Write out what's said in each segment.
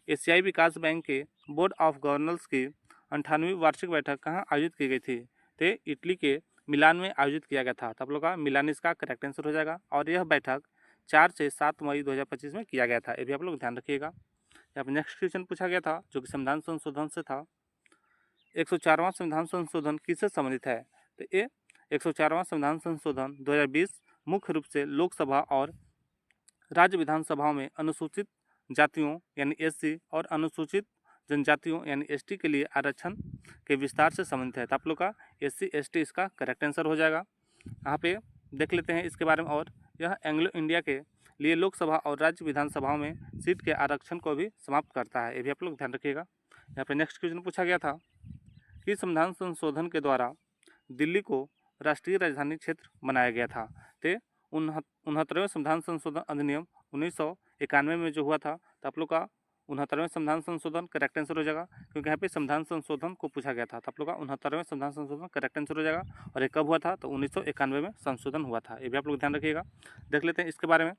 एशियाई विकास बैंक के board of governors की 98वीं वार्षिक बैठक कहाँ आयोजित की गई थी? तो इटली के मिलान में आयोजित किया गया था। तो आप लोग का मिलान इसका करेक्ट आंसर हो जाएगा। और यह बैठक 4 से 7 मई 2025 में किया गया था। ये भी आप लोग ध्यान रखिएगा। यहाँ पर नेक्स्ट क्वेश्चन पूछा गया था जो कि संविधान संशोधन से था। 104वां संविधान संशोधन किससे संबंधित है? तो ये 104वां संविधान संशोधन 2020 मुख्य रूप से लोकसभा और राज्य विधानसभाओं में अनुसूचित जातियों यानी एससी और अनुसूचित जनजातियों यानी एसटी के लिए आरक्षण के विस्तार से संबंधित है। तो आप लोग का एससी एसटी इसका करेक्ट आंसर हो जाएगा। यहाँ पे देख लेते हैं इसके बारे में। और यह एंग्लो इंडिया के लिए लोकसभा और राज्य विधानसभाओं में सीट के आरक्षण को भी समाप्त करता है। ये भी आप लोग ध्यान रखिएगा। यहाँ पे नेक्स्ट क्वेश्चन पूछा गया था कि संविधान संशोधन के द्वारा दिल्ली को राष्ट्रीय राजधानी क्षेत्र बनाया गया था। तो 69वें संविधान संशोधन अधिनियम 1991 में जो हुआ था। तो आप लोग का 69वें संविधान संशोधन करेक्ट आंसर हो जाएगा, क्योंकि यहाँ पे संविधान संशोधन को पूछा गया था। तो आप लोग का 69वें संविधान संशोधन करेक्ट आंसर हो जाएगा। और ये कब हुआ था? तो 1991 में संशोधन हुआ था। ये भी आप लोग ध्यान रखिएगा। देख लेते हैं इसके बारे में।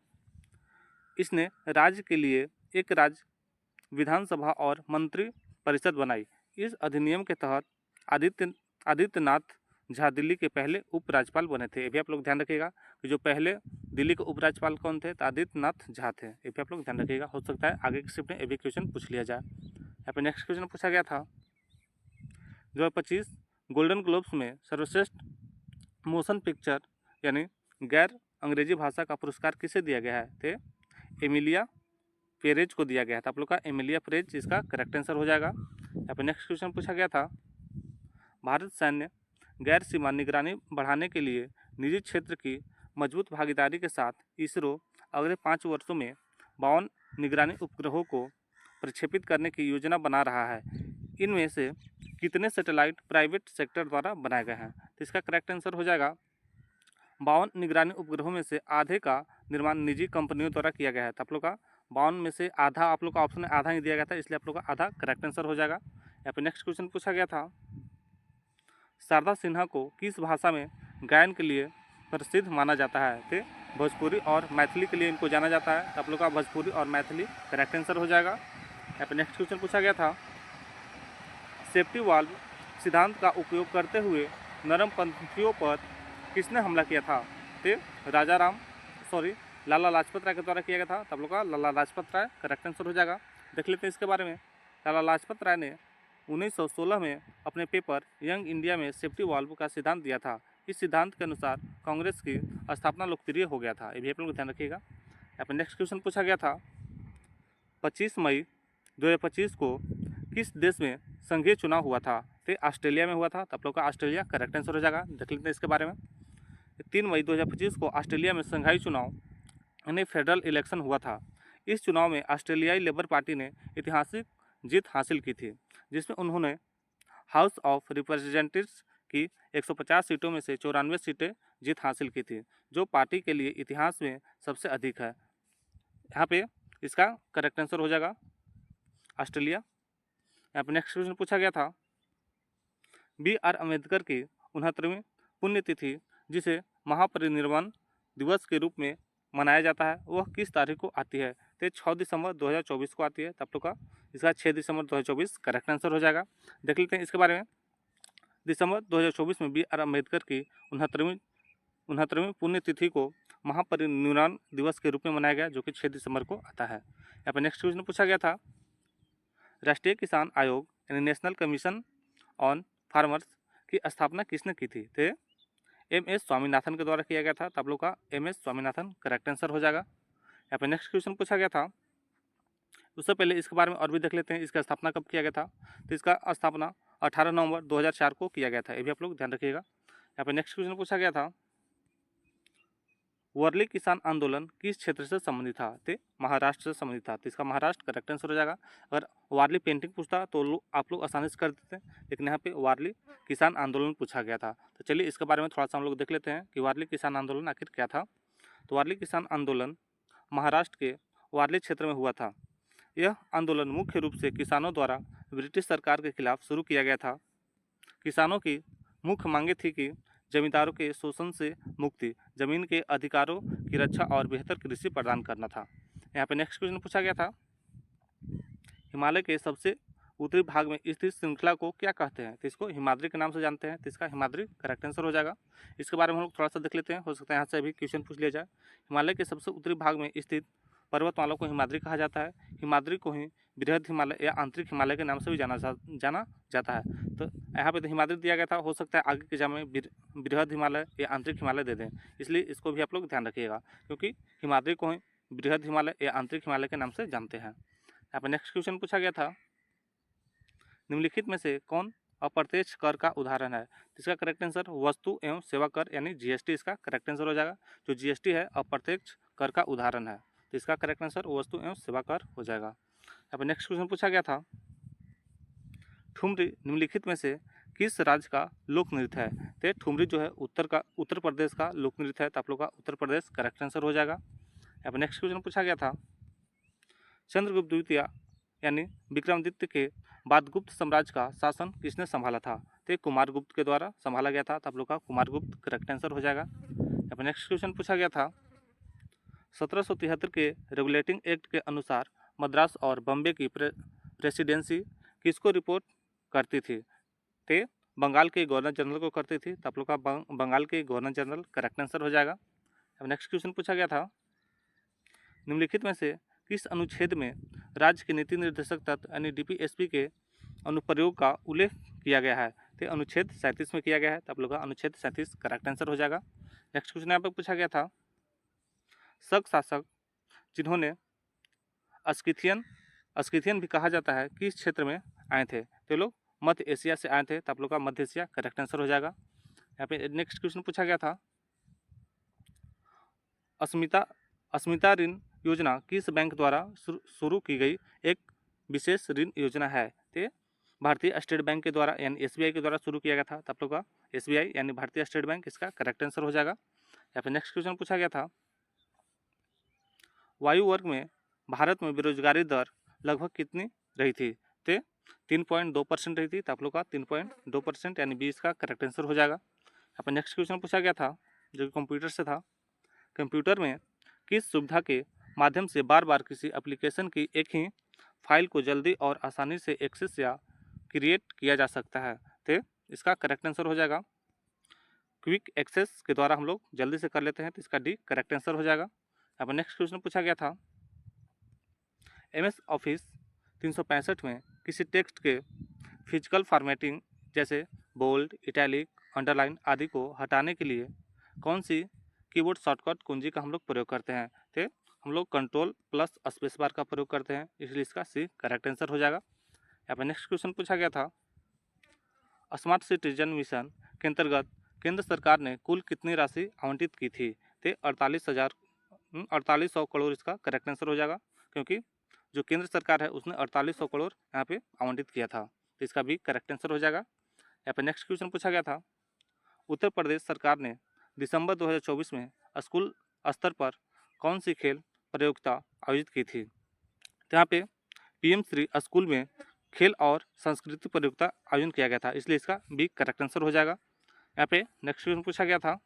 इसने राज्य के लिए एक राज्य विधानसभा और मंत्री परिषद बनाई। इस अधिनियम के तहत आदित्यनाथ झा दिल्ली के पहले उपराज्यपाल बने थे। ये भी आप लोग ध्यान रखिएगा कि जो पहले दिल्ली के उपराज्यपाल कौन थे? तो आदित्यनाथ झा थे। ये भी आप लोग ध्यान रखिएगा। हो सकता है आगे की शिफ्ट में ये भी क्वेश्चन पूछ लिया जाए। यहाँ पे नेक्स्ट क्वेश्चन पूछा गया था 2025 गोल्डन ग्लोब्स में सर्वश्रेष्ठ मोशन पिक्चर यानी गैर अंग्रेजी भाषा का पुरस्कार किसे दिया गया है? तो एमिलिया पेरेज को दिया गया था। आप लोग का एमिलिया पेरेज इसका करेक्ट आंसर हो जाएगा। यहाँ पे नेक्स्ट क्वेश्चन पूछा गया था भारत सैन्य गैर सीमा निगरानी बढ़ाने के लिए निजी क्षेत्र की मजबूत भागीदारी के साथ इसरो अगले 5 वर्षों में 52 निगरानी उपग्रहों को प्रक्षेपित करने की योजना बना रहा है। इनमें से कितने सैटेलाइट प्राइवेट सेक्टर द्वारा बनाए गए हैं? तो इसका करेक्ट आंसर हो जाएगा 52 निगरानी उपग्रहों में से आधे का निर्माण निजी कंपनियों द्वारा किया गया है। तो आप लोग का 52 में से आधा, आप लोग का ऑप्शन में आधा ही दिया गया था, इसलिए आप लोग का आधा करेक्ट आंसर हो जाएगा। यहाँ पे नेक्स्ट क्वेश्चन पूछा गया था शारदा सिन्हा को किस भाषा में गायन के लिए प्रसिद्ध माना जाता है? तो भोजपुरी और मैथिली के लिए इनको जाना जाता है। तो आप लोग का भोजपुरी और मैथिली करेक्ट आंसर हो जाएगा। यहाँ पे नेक्स्ट क्वेश्चन पूछा गया था सेफ्टी वाल्व सिद्धांत का उपयोग करते हुए नरमपंथियों पर किसने हमला किया था? तो लाला लाजपत राय के द्वारा किया गया था। तो आप लोग का लाला लाजपत राय करेक्ट आंसर हो जाएगा। देख लेते हैं इसके बारे में। लाला लाजपत राय ने 1916 में अपने पेपर यंग इंडिया में सेफ्टी वाल्व का सिद्धांत दिया था। इस सिद्धांत के अनुसार कांग्रेस की स्थापना लोकप्रिय हो गया था। ये भी आप लोग ध्यान रखिएगा। यहाँ पर नेक्स्ट क्वेश्चन पूछा गया था 25 मई 2025 को किस देश में संघीय चुनाव हुआ था? तो ऑस्ट्रेलिया में हुआ था। तो आप लोग का ऑस्ट्रेलिया करेक्ट आंसर हो जाएगा। देख लेते हैं इसके बारे में। 3 मई 2025 को ऑस्ट्रेलिया में संघाई चुनाव यानी फेडरल इलेक्शन हुआ था। इस चुनाव में ऑस्ट्रेलियाई लेबर पार्टी ने ऐतिहासिक जीत हासिल की थी, जिसमें उन्होंने हाउस ऑफ रिप्रेजेंटेटिव्स की 150 सीटों में से 94 सीटें जीत हासिल की थी, जो पार्टी के लिए इतिहास में सबसे अधिक है। यहाँ पे इसका करेक्ट आंसर हो जाएगा ऑस्ट्रेलिया। यहाँ पे नेक्स्ट क्वेश्चन पूछा गया था BR अम्बेडकर की 69वीं पुण्यतिथि जिसे महापरिनिर्वाण दिवस के रूप में मनाया जाता है वह किस तारीख को आती है? तो 6 दिसंबर 2024 को आती है। तो आप लोग का इसका 6 दिसंबर 2024 करेक्ट आंसर हो जाएगा। देख लेते हैं इसके बारे में। दिसंबर 2024 में BR अम्बेडकर की 69वीं पुण्यतिथि को महापरिनिर्वाण दिवस के रूप में मनाया गया, जो कि 6 दिसंबर को आता है। यहाँ पर नेक्स्ट क्वेश्चन पूछा गया था राष्ट्रीय किसान आयोग यानी नेशनल कमीशन ऑन फार्मर्स की स्थापना किसने की थी? तो MS स्वामीनाथन के द्वारा किया गया था। तो आप लोग का MS स्वामीनाथन करेक्ट आंसर हो जाएगा। यहाँ पे नेक्स्ट क्वेश्चन पूछा गया था उससे पहले इसके बारे में और भी देख लेते हैं। इसका स्थापना कब किया गया था? तो इसका स्थापना 18 नवंबर 2004 को किया गया था। ये भी आप लोग ध्यान रखिएगा। यहाँ पे नेक्स्ट क्वेश्चन पूछा गया था वर्ली किसान आंदोलन किस क्षेत्र से संबंधित था? तो महाराष्ट्र से संबंधित था। तो इसका महाराष्ट्र करेक्ट आंसर हो जाएगा। अगर वारली पेंटिंग पूछता तो आप लोग आसानी से कर देते हैं, लेकिन यहाँ पे वारली किसान आंदोलन पूछा गया था। तो चलिए इसके बारे में थोड़ा सा हम लोग देख लेते हैं कि वारली किसान आंदोलन आखिर क्या था। तो वारली किसान आंदोलन महाराष्ट्र के वारली क्षेत्र में हुआ था। यह आंदोलन मुख्य रूप से किसानों द्वारा ब्रिटिश सरकार के खिलाफ शुरू किया गया था। किसानों की मुख्य मांगे थी कि जमींदारों के शोषण से मुक्ति, जमीन के अधिकारों की रक्षा और बेहतर कृषि प्रदान करना था। यहाँ पे नेक्स्ट क्वेश्चन पूछा गया था हिमालय के सबसे उत्तरी भाग में स्थित श्रृंखला को क्या कहते हैं? तो इसको हिमाद्री के नाम से जानते हैं, तो इसका हिमाद्री करेक्ट आंसर हो जाएगा। इसके बारे में हम लोग थोड़ा सा देख लेते हैं, हो सकता है यहाँ से भी क्वेश्चन पूछ लिया जाए। हिमालय के सबसे उत्तरी भाग में स्थित पर्वतमाला को हिमाद्री कहा जाता है। हिमाद्री को ही बृहद हिमालय या आंतरिक हिमालय के नाम से भी जाना जाता है। तो यहाँ पे तो हिमाद्री दिया गया था, हो सकता है आगे के एग्जाम में बृहद हिमालय या आंतरिक हिमालय दे दें, इसलिए इसको भी आप लोग ध्यान रखिएगा, क्योंकि हिमाद्री को ही बृहद हिमालय या आंतरिक हिमालय के नाम से जानते हैं। यहाँ पर नेक्स्ट क्वेश्चन पूछा गया था, निम्नलिखित में से कौन अप्रत्यक्ष कर का उदाहरण है? इसका करेक्ट आंसर वस्तु एवं सेवा कर यानी जीएसटी इसका करेक्ट आंसर हो जाएगा। जो जीएसटी है अप्रत्यक्ष कर का उदाहरण है, तो इसका करेक्ट आंसर वस्तु एवं सेवा कर हो जाएगा। यहाँ पर नेक्स्ट क्वेश्चन पूछा गया था, ठुमरी निम्नलिखित में से किस राज्य का लोक नृत्य है? तो ठुमरी जो है उत्तर प्रदेश का लोक नृत्य है, तो आप लोग का उत्तर प्रदेश करेक्ट आंसर हो जाएगा। यहाँ पर नेक्स्ट क्वेश्चन पूछा गया था, चंद्रगुप्त द्वितीय यानी विक्रमादित्य के बाद गुप्त साम्राज्य का शासन किसने संभाला था? तो कुमारगुप्त के द्वारा संभाला गया था, तो आप लोग का कुमारगुप्त करेक्ट आंसर हो जाएगा। यहाँ पर नेक्स्ट क्वेश्चन पूछा गया था, 1773 के रेगुलेटिंग एक्ट के अनुसार मद्रास और बम्बे की प्रेसिडेंसी किसको रिपोर्ट करती थी? तो बंगाल के गवर्नर जनरल को करती थी, तो आप लोग का बंगाल के गवर्नर जनरल करेक्ट आंसर हो जाएगा। अब नेक्स्ट क्वेश्चन पूछा गया था, निम्नलिखित में से किस अनुच्छेद में राज्य के नीति निर्देशक तत्व यानी डीपीएसपी के अनुप्रयोग का उल्लेख किया गया है? तो अनुच्छेद 37 में किया गया है, तो आप लोग का अनुच्छेद 37 करेक्ट आंसर हो जाएगा। नेक्स्ट क्वेश्चन यहाँ पर पूछा गया था, शक शासक जिन्होंने अस्किथियन भी कहा जाता है किस क्षेत्र में आए थे? तो लोग मध्य एशिया से आए थे, तो आप लोग का मध्य एशिया करेक्ट आंसर हो जाएगा। यहाँ पे नेक्स्ट क्वेश्चन पूछा गया था, अस्मिता ऋण योजना किस बैंक द्वारा शुरू की गई एक विशेष ऋण योजना है? तो भारतीय स्टेट बैंक के द्वारा यानी एसबीआई के द्वारा शुरू किया गया था, तो आप लोग का एसबीआई यानी भारतीय स्टेट बैंक इसका करेक्ट आंसर हो जाएगा। यहाँ पे नेक्स्ट क्वेश्चन पूछा गया था, वायु वर्ग में भारत में बेरोजगारी दर लगभग कितनी रही थी? तो 3.2% रही थी, तो आप लोग का 3.2% यानी 20 का करेक्ट आंसर हो जाएगा। यहाँ पर नेक्स्ट क्वेश्चन पूछा गया था, जो कंप्यूटर से था, कंप्यूटर में किस सुविधा के माध्यम से बार बार किसी एप्लीकेशन की एक ही फाइल को जल्दी और आसानी से एक्सेस या क्रिएट किया जा सकता है? तो इसका करेक्ट आंसर हो जाएगा क्विक एक्सेस के द्वारा हम लोग जल्दी से कर लेते हैं, तो इसका डी करेक्ट आंसर हो जाएगा। यहाँ पर नेक्स्ट क्वेश्चन पूछा गया था, MS ऑफिस 365 में किसी टेक्स्ट के फिजिकल फॉर्मेटिंग जैसे बोल्ड, इटैलिक, अंडरलाइन आदि को हटाने के लिए कौन सी कीबोर्ड शॉर्टकट कुंजी का हम लोग प्रयोग करते हैं? तो हम लोग कंट्रोल प्लस स्पेस बार का प्रयोग करते हैं, इसलिए इसका सी करेक्ट आंसर हो जाएगा। यहाँ पर नेक्स्ट क्वेश्चन पूछा गया था, स्मार्ट सिटीजन मिशन के अंतर्गत केंद्र सरकार ने कुल कितनी राशि आवंटित की थी? तो 4800 करोड़ इसका करेक्ट आंसर हो जाएगा, क्योंकि जो केंद्र सरकार है उसने 4800 करोड़ यहाँ पे आवंटित किया था, तो इसका भी करेक्ट आंसर हो जाएगा। यहाँ पे नेक्स्ट क्वेश्चन पूछा गया था, उत्तर प्रदेश सरकार ने दिसंबर 2024 में स्कूल स्तर पर कौन सी खेल प्रतियोगिता आयोजित की थी? तो यहाँ पे PM श्री स्कूल में खेल और संस्कृति प्रतियोगिता आयोजन किया गया था, इसलिए इसका भी करेक्ट आंसर हो जाएगा। यहाँ पे नेक्स्ट क्वेश्चन पूछा गया था,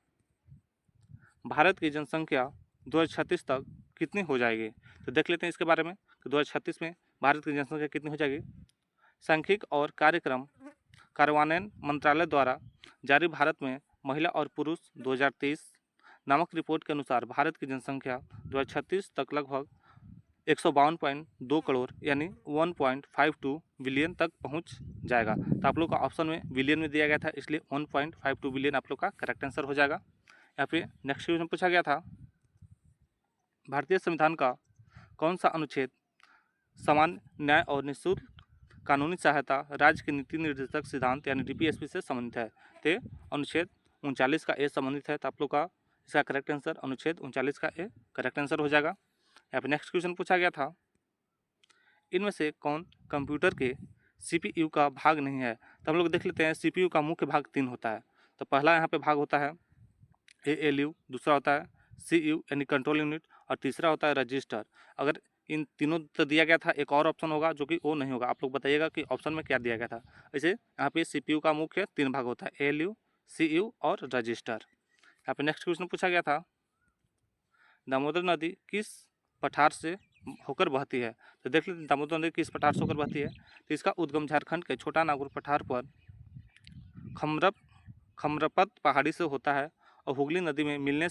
भारत की जनसंख्या 2036 तक कितनी हो जाएगी? तो देख लेते हैं इसके बारे में कि 2036 में भारत की जनसंख्या कितनी हो जाएगी। सांख्यिक और कार्यक्रम कार्यान्वयन मंत्रालय द्वारा जारी भारत में महिला और पुरुष 2023 नामक रिपोर्ट के अनुसार भारत की जनसंख्या 2036 तक लगभग 152.2 करोड़ यानी 1.52 बिलियन तक पहुंच जाएगा। तो आप लोग का ऑप्शन में बिलियन में दिया गया था, इसलिए 1.52 बिलियन आप लोग का करेक्ट आंसर हो जाएगा। यहाँ पे नेक्स्ट क्वेश्चन पूछा गया था, भारतीय संविधान का कौन सा अनुच्छेद समान न्याय और निःशुल्क कानूनी सहायता राज्य के नीति निर्देशक सिद्धांत यानी डीपीएसपी से संबंधित है? तो अनुच्छेद 39 का ए संबंधित है, तो आप लोग का इसका करेक्ट आंसर अनुच्छेद 39 का ए करेक्ट आंसर हो जाएगा। यहाँ पे नेक्स्ट क्वेश्चन पूछा गया था, इनमें से कौन कंप्यूटर के CPU का भाग नहीं है? तो हम लोग देख लेते हैं, CPU का मुख्य भाग 3 होता है। तो पहला यहाँ पे भाग होता है ALU, दूसरा होता है CU यानी कंट्रोल यूनिट, और तीसरा होता है रजिस्टर। अगर इन तीनों तो दिया गया था, एक और ऑप्शन होगा जो कि वो नहीं होगा, आप लोग बताइएगा कि ऑप्शन में क्या दिया गया था। ऐसे यहाँ पे CPU का मुख्य 3 भाग होता है, ALU, CU और रजिस्टर। यहाँ पे नेक्स्ट क्वेश्चन पूछा गया था, दामोदर नदी किस पठार से होकर बहती है। तो देख लेते हैं दामोदर नदी किस पठार से होकर बहती है। तो इसका उद्गम झारखंड के छोटा नागपुर पठार पर खमरप खमरपत पहाड़ी से होता है और हुगली नदी में मिलने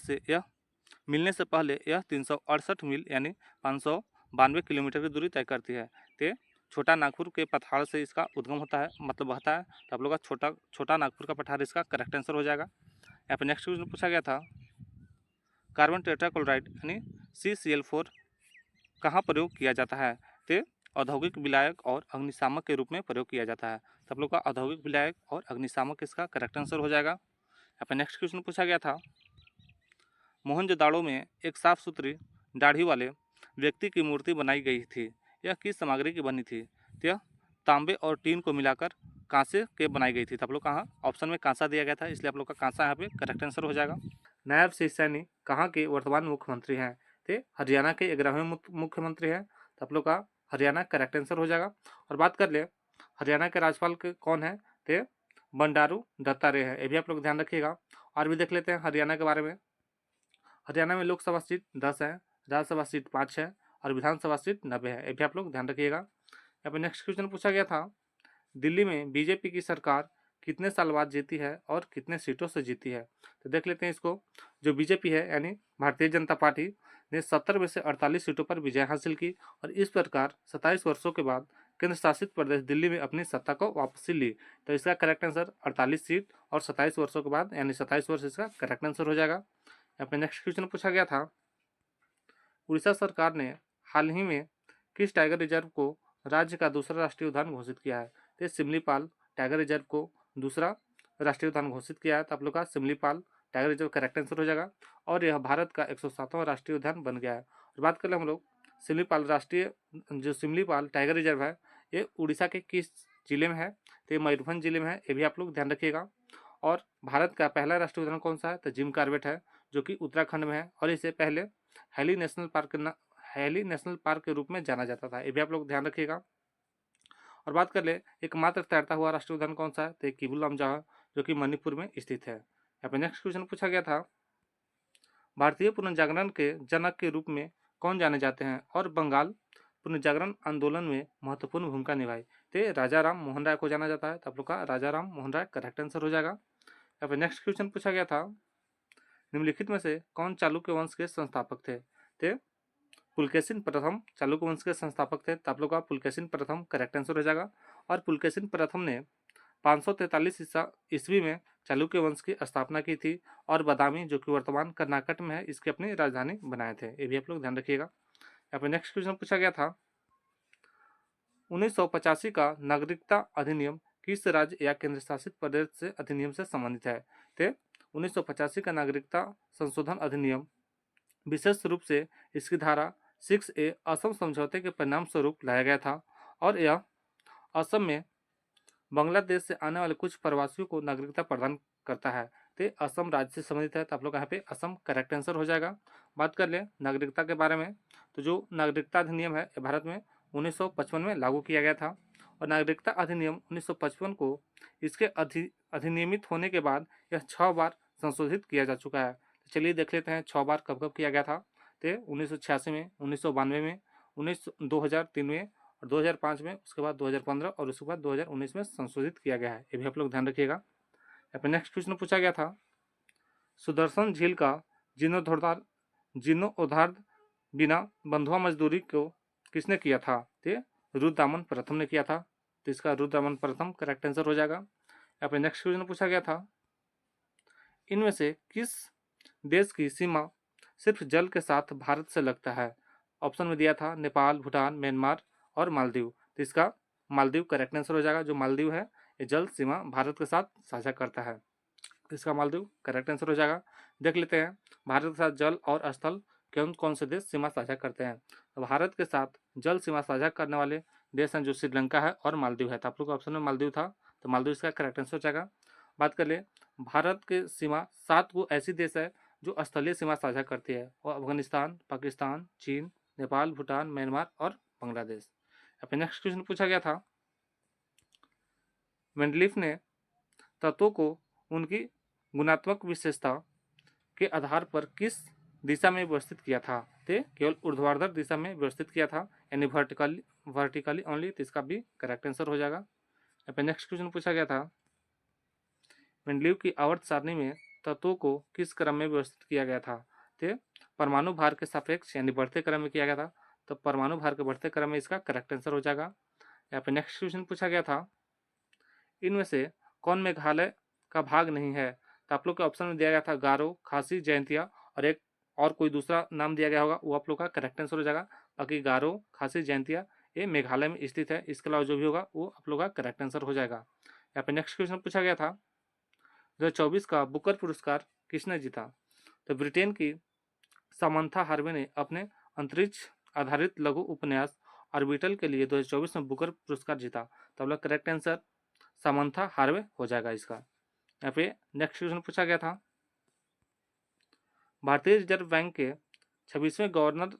से पहले यह 368 मील यानी 592 किलोमीटर की दूरी तय करती है। तो छोटा नागपुर के पठार से इसका उद्गम होता है, मतलब बहता है। तो आप लोग का छोटा नागपुर का पठार इसका करेक्ट आंसर हो जाएगा। यहाँ पर नेक्स्ट क्वेश्चन पूछा गया था, कार्बन टेट्राक्लोराइड यानी CCl4 कहाँ प्रयोग किया जाता है। तो औद्योगिक विलायक और अग्निशामक के रूप में प्रयोग किया जाता है। तो आप लोग का औद्योगिक विलायक और अग्निशामक इसका करेक्ट आंसर हो जाएगा। यहाँ पर नेक्स्ट क्वेश्चन पूछा गया था, मोहनजोदाड़ो में एक साफ सुथरी दाढ़ी वाले व्यक्ति की मूर्ति बनाई गई थी। यह किस सामग्री की बनी थी। तो यह तांबे और टीन को मिलाकर कांसे के बनाई गई थी। तो आप लोग कहाँ ऑप्शन में कांसा दिया गया था, इसलिए आप लोग का कांसा यहाँ पे करेक्ट आंसर हो जाएगा। नायब सिंह सैनी कहाँ के वर्तमान मुख्यमंत्री हैं। तो हरियाणा के 11वें मुख्यमंत्री हैं। तो आप लोग का हरियाणा करेक्ट आंसर हो जाएगा। और बात कर ले हरियाणा के राज्यपाल के कौन है, तो बंडारू दत्तात्रेय है। ये भी आप लोग ध्यान रखिएगा। और भी देख लेते हैं हरियाणा के बारे में। हरियाणा में लोकसभा सीट 10 है, राज्यसभा सीट 5 है और विधानसभा सीट 90 है। ये भी आप लोग ध्यान रखिएगा। यहाँ पर नेक्स्ट क्वेश्चन पूछा गया था, दिल्ली में बीजेपी की सरकार कितने साल बाद जीती है और कितने सीटों से जीती है। तो देख लेते हैं इसको। जो बीजेपी है यानी भारतीय जनता पार्टी ने 70 में से 48 सीटों पर विजय हासिल की और इस प्रकार 27 वर्षों के बाद केंद्र शासित प्रदेश दिल्ली में अपनी सत्ता को वापसी ली। तो इसका करेक्ट आंसर 48 सीट और 27 वर्षों के बाद यानी 27 वर्ष इसका करेक्ट आंसर हो जाएगा। यहाँ पे नेक्स्ट क्वेश्चन पूछा गया था, उड़ीसा सरकार ने हाल ही में किस टाइगर रिजर्व को राज्य का दूसरा राष्ट्रीय उद्यान घोषित किया है। तो सिमलीपाल टाइगर रिजर्व को दूसरा राष्ट्रीय उद्यान घोषित किया है। तो आप लोग का Similipal tiger reserve correct answer हो जाएगा और यह भारत का 107वां राष्ट्रीय उद्यान बन गया है। और बात कर ले हम लोग सिमलीपाल टाइगर रिजर्व है, ये उड़ीसा के किस जिले में है। तो ये मयूरभंज जिले में है। ये भी आप लोग ध्यान रखिएगा। और भारत का पहला राष्ट्रीय उद्यान कौन सा है, तो जिम कॉर्बेट है, जो कि उत्तराखंड में है और इसे पहले हैली नेशनल पार्क के रूप में जाना जाता था। ये भी आप लोग ध्यान रखिएगा। और बात कर ले एकमात्र तैरता हुआ राष्ट्रीय उद्यान कौन सा है, तो किबुल लमजाओ है, जो कि मणिपुर में स्थित है। यहाँ पे नेक्स्ट क्वेश्चन पूछा गया था, भारतीय पुनर्जागरण के जनक के रूप में कौन जाने जाते हैं और बंगाल पुनर्जागरण आंदोलन में महत्वपूर्ण भूमिका निभाई। तो राजा राम मोहन राय को जाना जाता है। तो आप लोग का राजा राम मोहन राय करेक्ट आंसर हो जाएगा। यहाँ पे नेक्स्ट क्वेश्चन पूछा गया था, निम्नलिखित में से कौन चालुक्य वंश के संस्थापक थे। तो पुलकेशिन प्रथम चालुक्य वंश के संस्थापक थे। तो आप लोग का पुलकेशिन प्रथम करेक्ट आंसर हो जाएगा। और पुलकेशिन प्रथम ने 543 ईस्वी में चालुक्य वंश की स्थापना की थी और बादामी, जो कि वर्तमान कर्नाटक में है, इसकी अपनी राजधानी बनाए थे। ये भी आप लोग ध्यान रखिएगा। यहाँ पर नेक्स्ट क्वेश्चन पूछा गया था, 1985 का नागरिकता अधिनियम किस राज्य या केंद्र शासित प्रदेश से अधिनियम से संबंधित है। तो 1985 का नागरिकता संशोधन अधिनियम विशेष रूप से इसकी धारा 6A असम समझौते के परिणाम स्वरूप लाया गया था और यह असम में बांग्लादेश से आने वाले कुछ प्रवासियों को नागरिकता प्रदान करता है। तो असम राज्य से संबंधित है। तो आप लोग यहाँ पे असम करेक्ट आंसर हो जाएगा। बात कर ले नागरिकता के बारे में, तो जो नागरिकता अधिनियम है भारत में 1955 में लागू किया गया था और नागरिकता अधिनियम 1955 को इसके अधिनियमित होने के बाद यह 6 बार संशोधित किया जा चुका है। तो चलिए देख लेते हैं 6 बार कब कब किया गया था। तो 1986 में, 1992 में, 2003 में और 2005 में, उसके बाद 2015 और उसके बाद 2019 में संशोधित किया गया है। ये भी आप लोग ध्यान रखिएगा। यहाँ पे नेक्स्ट क्वेश्चन पूछा गया था, सुदर्शन झील का जीर्णोद्धार बिना बंधुआ मजदूरी को किसने किया था। तो रुद्रदामन प्रथम ने किया था। तो इसका रुद्रदामन प्रथम करेक्ट आंसर हो जाएगा। यहाँ पे नेक्स्ट क्वेश्चन पूछा गया था, इनमें से किस देश की सीमा सिर्फ जल के साथ भारत से लगता है। ऑप्शन में दिया था नेपाल, भूटान, म्यांमार और मालदीव। तो इसका मालदीव करेक्ट आंसर हो जाएगा। जो मालदीव है ये जल सीमा भारत के साथ साझा करता है। इसका मालदीव करेक्ट आंसर हो जाएगा। देख लेते हैं भारत के साथ जल और स्थल कौन कौन से देश सीमा साझा करते हैं। तो भारत के साथ जल सीमा साझा करने वाले देश हैं जो श्रीलंका है और मालदीव है। तो आप लोग ऑप्शन में मालदीव था, तो मालदीव इसका करेक्ट आंसर हो जाएगा। बात कर ले भारत के सीमा 7 वो ऐसी देश है जो स्थलीय सीमा साझा करती है, और अफगानिस्तान, पाकिस्तान, चीन, नेपाल, भूटान, म्यांमार और बांग्लादेश। अब नेक्स्ट क्वेश्चन पूछा गया था, मेंडलीफ ने तत्वों को उनकी गुणात्मक विशेषता के आधार पर किस दिशा में व्यवस्थित किया था। थे केवल ऊर्ध्वाधर दिशा में व्यवस्थित किया था, यानी वर्टिकली ओनली, तो इसका भी करेक्ट आंसर हो जाएगा। यहाँ पे नेक्स्ट क्वेश्चन पूछा गया था, मेंडलीव की आवर्त सारणी में तत्वों को किस क्रम में व्यवस्थित किया गया था? तो परमाणु भार के सापेक्ष यानी बढ़ते क्रम में किया गया था, तो परमाणु भार के बढ़ते क्रम में इसका करेक्ट आंसर हो जाएगा। यहाँ पे नेक्स्ट क्वेश्चन पूछा गया था, इनमें से कौन मेघालय का भाग नहीं है? तो आप लोग के ऑप्शन में दिया गया था गारो, खासी, जयंतिया और एक और कोई दूसरा नाम दिया गया होगा, वो आप लोग का करेक्ट आंसर हो जाएगा। बाकी गारो, खासी, जयंतिया ये मेघालय में स्थित है, इसके अलावा जो भी होगा वो आप लोग का करेक्ट आंसर हो जाएगा। यहाँ पे नेक्स्ट क्वेश्चन पूछा गया था, 2024 का बुकर पुरस्कार किसने जीता? तो ब्रिटेन की सामंथा हार्वे ने अपने अंतरिक्ष आधारित लघु उपन्यास ऑर्बिटल के लिए 2024 में बुकर पुरस्कार जीता। तो आप लोग करेक्ट आंसर सामंथा हार्वे हो जाएगा इसका। यहाँ पे नेक्स्ट क्वेश्चन पूछा गया था, भारतीय रिजर्व बैंक के 26वें गवर्नर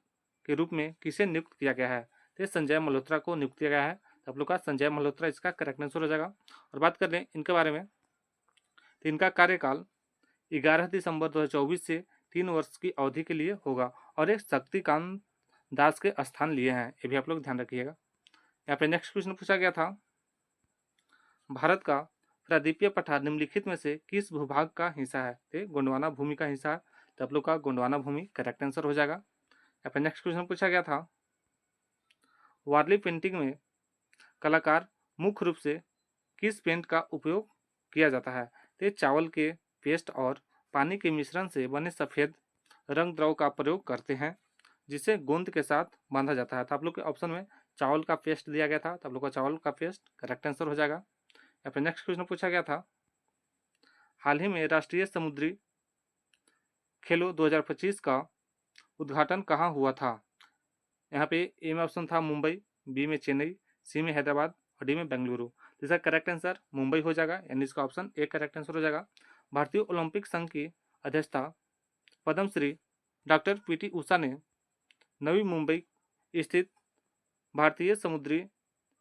के रूप में किसे नियुक्त किया गया है? तो संजय मल्होत्रा को नियुक्त किया गया है। तो आप लोग का संजय मल्होत्रा इसका करेक्ट आंसर हो जाएगा। और बात कर लें इनके बारे में, तो इनका कार्यकाल 11 दिसंबर 2024 से 3 वर्ष की अवधि के लिए होगा और एक शक्तिकांत दास के स्थान लिए हैं, ये भी आप लोग ध्यान रखिएगा। यहाँ पे नेक्स्ट क्वेश्चन पूछा गया था, भारत का प्रायद्वीपीय पठार निम्नलिखित में से किस भूभाग का हिस्सा है? तो गोंडवाना भूमि का हिस्सा है, तो आप लोग का गोंडवाना भूमि करेक्ट आंसर हो जाएगा। यहाँ पे नेक्स्ट क्वेश्चन पूछा गया था, वारली पेंटिंग में कलाकार मुख्य रूप से किस पेंट का उपयोग किया जाता है? तो चावल के पेस्ट और पानी के मिश्रण से बने सफ़ेद रंग द्रव का प्रयोग करते हैं, जिसे गोंद के साथ बांधा जाता है। तो आप लोग के ऑप्शन में चावल का पेस्ट दिया गया था, तो आप लोग का चावल का पेस्ट करेक्ट आंसर हो जाएगा। यहाँ पे नेक्स्ट क्वेश्चन पूछा गया था, हाल ही में राष्ट्रीय समुद्री खेलों 2025 का उद्घाटन कहाँ हुआ था? यहाँ पे ए में ऑप्शन था मुंबई, बी में चेन्नई, सी में हैदराबाद और डी में बेंगलुरु। तो इसका करेक्ट आंसर मुंबई हो जाएगा, यानी इसका ऑप्शन ए करेक्ट आंसर हो जाएगा। भारतीय ओलंपिक संघ की अध्यक्षता पद्मश्री डॉक्टर पीटी उषा ने नवी मुंबई स्थित भारतीय समुद्री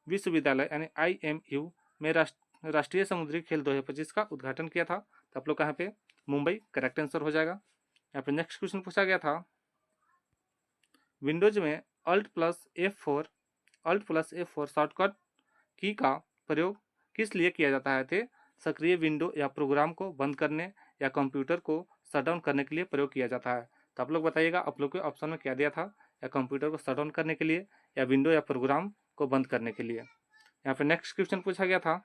विश्वविद्यालय यानी IMU में राष्ट्रीय समुद्री खेल 2025 का उद्घाटन किया था। तो आप लोग का यहाँ पे मुंबई करेक्ट आंसर हो जाएगा। यहाँ पे नेक्स्ट क्वेश्चन पूछा गया था, विंडोज में Alt+F4 शॉर्टकट की का प्रयोग किस लिए किया जाता है? थे सक्रिय विंडो या प्रोग्राम को बंद करने या कंप्यूटर को शट डाउन करने के लिए प्रयोग किया जाता है। तो आप लोग बताइएगा आप लोग के ऑप्शन में क्या दिया था, या कंप्यूटर को शट डाउन करने के लिए या विंडो या प्रोग्राम को बंद करने के लिए। यहाँ पे नेक्स्ट क्वेश्चन पूछा गया था,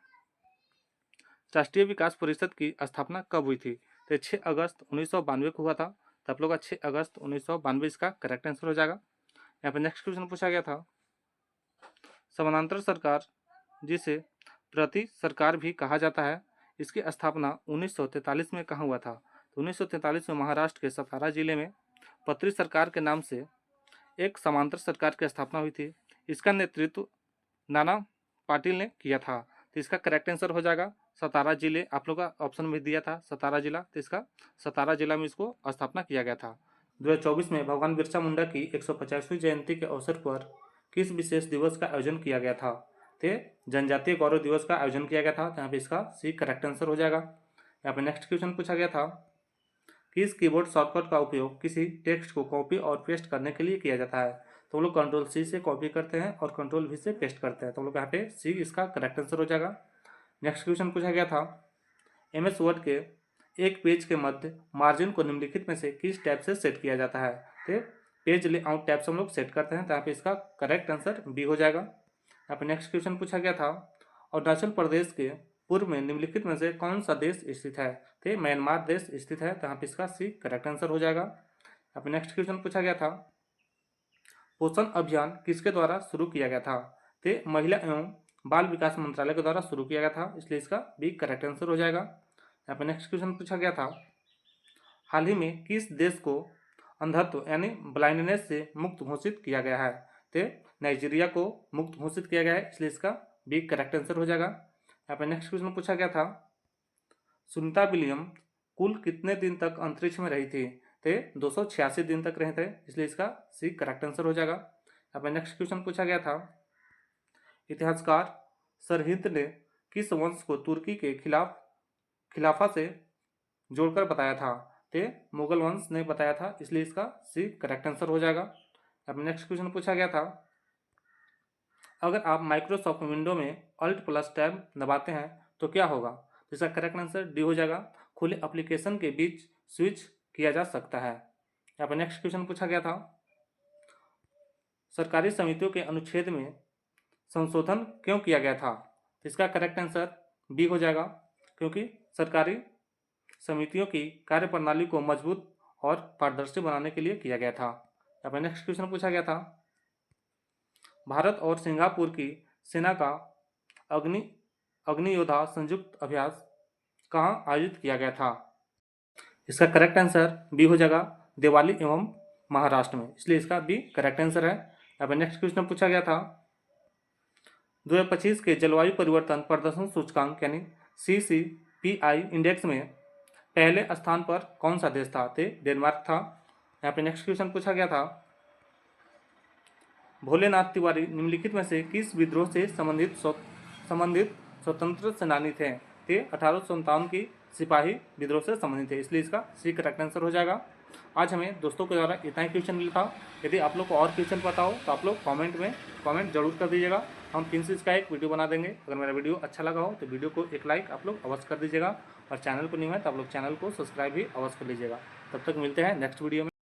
राष्ट्रीय विकास परिषद की स्थापना कब हुई थी? तो 6 अगस्त 1992 को हुआ था। तो आप लोग का 6 अगस्त 1992 इसका करेक्ट आंसर हो जाएगा। यहाँ पे नेक्स्ट क्वेश्चन पूछा गया था, समानांतर सरकार जिसे प्रति सरकार भी कहा जाता है, इसकी स्थापना 1943 में कहाँ हुआ था? तो 1943 में महाराष्ट्र के सतारा जिले में पत्री सरकार के नाम से एक समांतर सरकार की स्थापना हुई थी। इसका नेतृत्व नाना पाटिल ने किया था। तो इसका करेक्ट आंसर हो जाएगा सतारा जिले, आप लोग का ऑप्शन में दिया था सतारा जिला, तो इसका सतारा जिला में इसको स्थापना किया गया था। 2024 में भगवान बिरसा मुंडा की 150वीं जयंती के अवसर पर किस विशेष दिवस का आयोजन किया गया था? तो जनजातीय गौरव दिवस का आयोजन किया गया था। तो यहाँ पे इसका सी करेक्ट आंसर हो जाएगा। यहाँ पे नेक्स्ट क्वेश्चन पूछा गया था, किस कीबोर्ड शॉर्टकट का उपयोग किसी टेक्स्ट को कॉपी और पेस्ट करने के लिए किया जाता है? तो लोग Ctrl+C से कॉपी करते हैं और Ctrl+V से पेस्ट करते हैं। तो लोग यहाँ पे सी इसका करेक्ट आंसर हो जाएगा। नेक्स्ट क्वेश्चन पूछा गया था, MS वर्ड के एक पेज के मध्य मार्जिन को निम्नलिखित में से किस टैब से सेट किया जाता है? तो पेज लेआउट टैब से हम लोग सेट करते हैं। तो यहाँ पे इसका करेक्ट आंसर बी हो जाएगा। यहाँ पे नेक्स्ट क्वेश्चन पूछा गया था, अरुणाचल प्रदेश के पूर्व में निम्नलिखित में से कौन सा देश स्थित है? तो म्यांमार देश स्थित है। तो यहाँ पे इसका सी करेक्ट आंसर हो जाएगा। यहाँ पे नेक्स्ट क्वेश्चन पूछा गया था, पोषण अभियान किसके द्वारा शुरू किया गया था? तो महिला एवं बाल विकास मंत्रालय के द्वारा शुरू किया गया था, इसलिए इसका बी करेक्ट आंसर हो जाएगा। यहाँ पे नेक्स्ट क्वेश्चन पूछा गया था, हाल ही में किस देश को अंधत्व यानी ब्लाइंडनेस से मुक्त घोषित किया गया है? तो नाइजीरिया को मुक्त घोषित किया गया है, इसलिए इसका बी करेक्ट आंसर हो जाएगा। यहाँ पे नेक्स्ट क्वेश्चन पूछा गया था, सुनीता विलियम कुल कितने दिन तक अंतरिक्ष में रही थी? तो 286 दिन तक रहे थे, इसलिए इसका सी करेक्ट आंसर हो जाएगा। यहाँ पे नेक्स्ट क्वेश्चन पूछा गया था, इतिहासकार सर हिंद ने किस वंश को तुर्की के खिलाफा से जोड़कर बताया था? तो मुगल वंश ने बताया था, इसलिए इसका सी करेक्ट आंसर हो जाएगा। अब नेक्स्ट क्वेश्चन पूछा गया था, अगर आप माइक्रोसॉफ्ट विंडो में अल्ट प्लस टैब दबाते हैं तो क्या होगा? तो इसका करेक्ट आंसर डी हो जाएगा, खुले एप्लीकेशन के बीच स्विच किया जा सकता है। यहाँ पर नेक्स्ट क्वेश्चन पूछा गया था, सरकारी समितियों के अनुच्छेद में संशोधन क्यों किया गया था? तो इसका करेक्ट आंसर बी हो जाएगा, क्योंकि सरकारी समितियों की कार्यप्रणाली को मजबूत और पारदर्शी बनाने के लिए किया गया था। यहाँ पर नेक्स्ट क्वेश्चन पूछा गया था, भारत और सिंगापुर की सेना का अग्नि अग्नियोद्धा संयुक्त अभ्यास कहाँ आयोजित किया गया था? इसका करेक्ट आंसर बी हो जाएगा, दिवाली एवं महाराष्ट्र में, इसलिए इसका बी करेक्ट आंसर है। अब नेक्स्ट क्वेश्चन पूछा गया था, 2025 के जलवायु परिवर्तन प्रदर्शन सूचकांक यानी CCPI इंडेक्स में पहले स्थान पर कौन सा देश था? तो डेनमार्क था। यहाँ पे नेक्स्ट क्वेश्चन पूछा गया था, भोलेनाथ तिवारी निम्नलिखित में से किस विद्रोह से संबंधित स्वतंत्र सेनानी थे? ते 1857 की सिपाही विद्रोह से संबंधित है, इसलिए इसका सी करेक्ट आंसर हो जाएगा। आज हमें दोस्तों के द्वारा इतना ही क्वेश्चन मिला था। यदि आप लोग को और क्वेश्चन पता हो तो आप लोग कमेंट जरूर कर दीजिएगा, हम 3 चीज़ का एक वीडियो बना देंगे। अगर मेरा वीडियो अच्छा लगा हो तो वीडियो को एक लाइक आप लोग अवश्य कर दीजिएगा, और चैनल को नहीं है तो आप लोग चैनल को सब्सक्राइब भी अवश्य कर लीजिएगा। तब तक मिलते हैं नेक्स्ट वीडियो में।